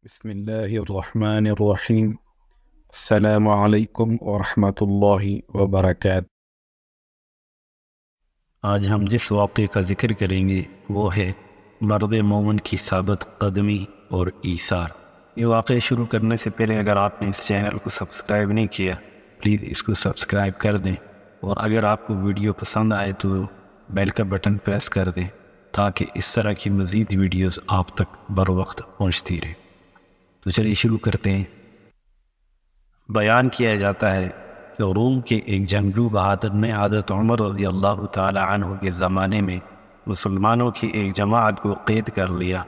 بسم اللہ الرحمن الرحیم۔ السلام علیکم ورحمۃ اللہ وبرکاتہ۔ آج ہم جس واقعے کا ذکر کریں گے وہ ہے مرد مومن کی ثابت قدمی اور ایثار۔ یہ واقعہ شروع کرنے سے پہلے اگر آپ نے اس چینل کو سبسکرائب نہیں کیا پلیز اس کو سبسکرائب کر دیں، اور اگر آپ کو ویڈیو پسند آئے تو بیل کا بٹن پریس کر دیں تاکہ اس طرح کی مزید ویڈیوز آپ تک بر وقت پہنچتی رہے۔ تو چلیے شروع کرتے ہیں۔ بیان کیا جاتا ہے کہ روم کے ایک جنگجو بہادر نے حضرت عمر رضی اللہ تعالی عنہ کے زمانے میں مسلمانوں کی ایک جماعت کو قید کر لیا،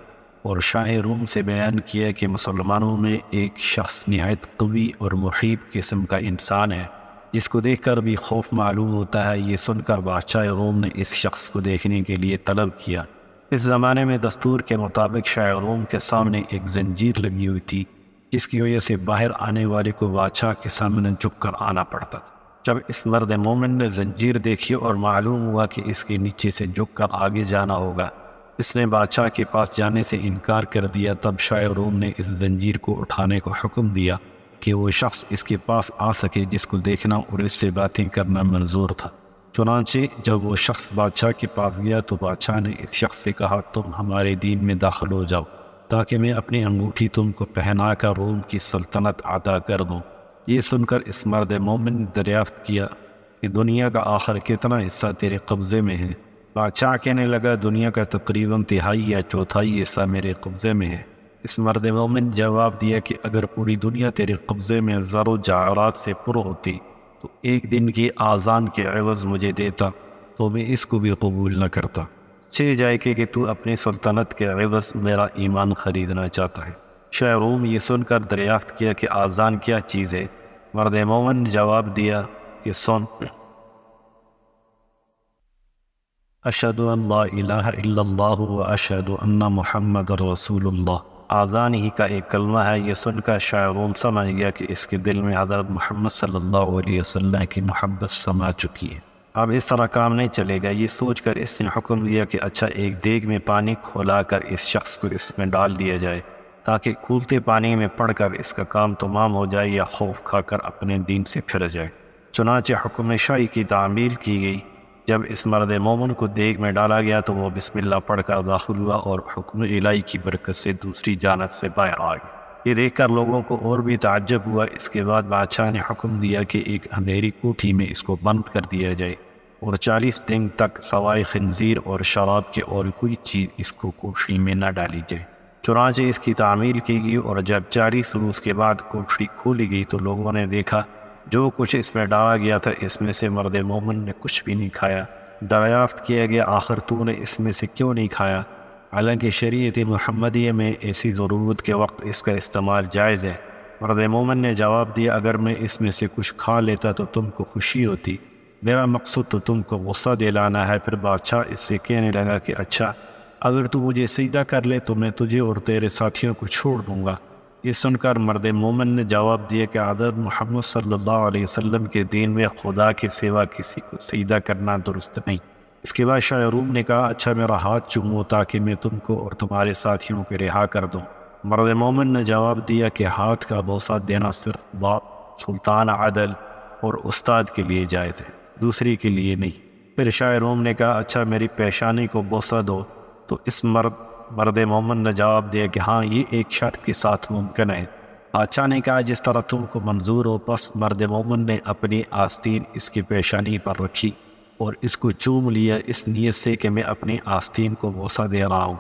اور شاہ روم سے بیان کیا کہ مسلمانوں میں ایک شخص نہایت قوی اور محیب قسم کا انسان ہے جس کو دیکھ کر بھی خوف معلوم ہوتا ہے۔ یہ سن کر بادشاہ روم نے اس شخص کو دیکھنے کے لیے طلب کیا۔ اس زمانے میں دستور کے مطابق شاہ روم کے سامنے ایک زنجیر لگی ہوئی تھی جس کی وجہ سے باہر آنے والے کو بادشاہ کے سامنے جھک کر آنا پڑتا تھا۔ جب اس مرد مومن نے زنجیر دیکھی اور معلوم ہوا کہ اس کے نیچے سے جھک کر آگے جانا ہوگا، اس نے بادشاہ کے پاس جانے سے انکار کر دیا۔ تب شاہ روم نے اس زنجیر کو اٹھانے کو حکم دیا کہ وہ شخص اس کے پاس آ سکے جس کو دیکھنا اور اس سے باتیں کرنا منظور تھا۔ چنانچہ جب وہ شخص بادشاہ کے پاس گیا تو بادشاہ نے اس شخص سے کہا، تم ہمارے دین میں داخل ہو جاؤ تاکہ میں اپنی انگوٹھی تم کو پہنا کر روم کی سلطنت عطا کر دوں۔ یہ سن کر اس مرد مومن نے دریافت کیا کہ دنیا کا آخر کتنا حصہ تیرے قبضے میں ہے؟ بادشاہ کہنے لگا، دنیا کا تقریباً تہائی یا چوتھائی حصہ میرے قبضے میں ہے۔ اس مرد مومن نے جواب دیا کہ اگر پوری دنیا تیرے قبضے میں زر و جواہرات سے پر ہوتی تو ایک دن کی آذان کے عوض مجھے دیتا تو میں اس کو بھی قبول نہ کرتا۔ چہ جائے کہ تو اپنی سلطنت کے عوض میرا ایمان خریدنا چاہتا ہے۔ شاہ روم یہ سن کر دریافت کیا کہ آذان کیا چیز ہے؟ مرد مومن نے جواب دیا کہ سن، اشہد ان لا الہ الا اللہ و اشہد ان محمد رسول اللہ۔ آذان ہی کا ایک کلمہ ہے۔ یہ سن کر شاہ روم سمجھ گیا کہ اس کے دل میں حضرت محمد صلی اللہ علیہ وسلم کی محبت سما چکی ہے، اب اس طرح کام نہیں چلے گا۔ یہ سوچ کر اس نے حکم دیا کہ اچھا، ایک دیگ میں پانی کھولا کر اس شخص کو اس میں ڈال دیا جائے تاکہ کھولتے پانی میں پڑ کر اس کا کام تمام ہو جائے یا خوف کھا کر اپنے دین سے پھر جائے۔ چنانچہ حکم شاہی کی تعمیل کی گئی۔ جب اس مرد مومن کو دیگ میں ڈالا گیا تو وہ بسم اللہ پڑھ کر داخل ہوا اور حکم الہی کی برکت سے دوسری جانب سے باہر آ گیا۔ یہ دیکھ کر لوگوں کو اور بھی تعجب ہوا۔ اس کے بعد بادشاہ نے حکم دیا کہ ایک اندھیری کوٹھی میں اس کو بند کر دیا جائے اور 40 دن تک سوائے خنزیر اور شراب کے اور کوئی چیز اس کو کوٹھی میں نہ ڈالی جائے۔ چنانچہ اس کی تعمیل کی گئی، اور جب 40 روز کے بعد کوٹھی کھولی گئی تو لوگوں نے دیکھا جو کچھ اس میں ڈالا گیا تھا اس میں سے مرد مومن نے کچھ بھی نہیں کھایا۔ دریافت کیا گیا، آخر تو نے اس میں سے کیوں نہیں کھایا؟ حالانکہ شریعت محمدیہ میں ایسی ضرورت کے وقت اس کا استعمال جائز ہے۔ مرد مومن نے جواب دیا، اگر میں اس میں سے کچھ کھا لیتا تو تم کو خوشی ہوتی، میرا مقصد تو تم کو غصہ دلانا ہے۔ پھر بادشاہ اس سے کہنے لگا کہ اچھا، اگر تو مجھے سجدہ کر لے تو میں تجھے اور تیرے ساتھیوں کو چھوڑ دوں گا۔ یہ سن کر مرد مومن نے جواب دیا کہ حضرت محمد صلی اللہ علیہ وسلم کے دین میں خدا کے سوا کسی کو سجدہ کرنا درست نہیں۔ اس کے بعد شاہ روم نے کہا، اچھا میرا ہاتھ چومو تاکہ میں تم کو اور تمہارے ساتھیوں کو رہا کر دوں۔ مرد مومن نے جواب دیا کہ ہاتھ کا بوسہ دینا صرف باپ، سلطان عدل اور استاد کے لیے جائز ہے، دوسری کے لیے نہیں۔ پھر شاہ روم نے کہا، اچھا میری پیشانی کو بوسہ دو۔ تو اس مرد مومن نے جواب دیا کہ ہاں، یہ ایک شرط کے ساتھ ممکن ہے۔ بادشاہ نے کہا، جس طرح تم کو منظور ہو۔ پس مرد مومن نے اپنی آستین اس کی پیشانی پر رکھی اور اس کو چوم لیا، اس نیت سے کہ میں اپنی آستین کو بوسہ دے رہا ہوں۔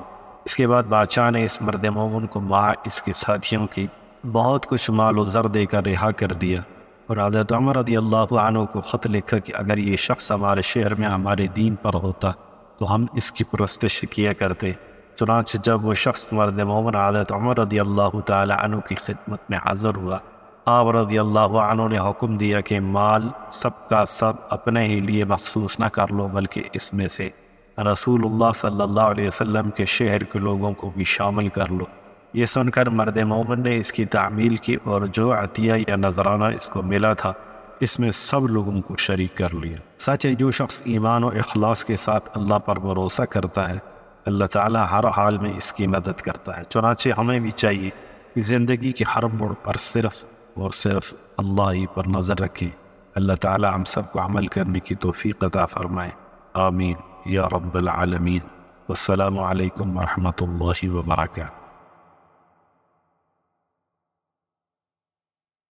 اس کے بعد بادشاہ نے اس مرد مومن کو مع اس کے ساتھیوں کی بہت کچھ مال و زر دے کر رہا کر دیا، اور حضرت عمر رضی اللہ عنہ کو خط لکھا کہ اگر یہ شخص ہمارے شہر میں ہمارے دین پر ہوتا تو ہم اس کی پرستش کیا کرتے۔ چنانچہ جب وہ شخص مرد مومن حضرت عمر رضی اللہ تعالی عنہ کی خدمت میں حاضر ہوا، آپ رضی اللہ عنہ نے حکم دیا کہ مال سب کا سب اپنے ہی لیے مخصوص نہ کر لو، بلکہ اس میں سے رسول اللہ صلی اللہ علیہ وسلم کے شہر کے لوگوں کو بھی شامل کر لو۔ یہ سن کر مرد مومن نے اس کی تعمیل کی، اور جو عطیہ یا نذرانہ اس کو ملا تھا اس میں سب لوگوں کو شریک کر لیا۔ سچ ہے، جو شخص ایمان و اخلاص کے ساتھ اللہ پر بھروسہ کرتا ہے اللہ تعالیٰ ہر حال میں اس کی مدد کرتا ہے۔ چنانچہ ہمیں بھی چاہیے زندگی کی ہر موڑ پر صرف اور صرف اللہ ہی پر نظر رکھیں۔ اللہ تعالی ہم سب کو عمل کرنے کی توفیق عطا فرمائے، آمین یا رب العالمین۔ والسلام علیکم ورحمۃ اللہ وبرکاتہ۔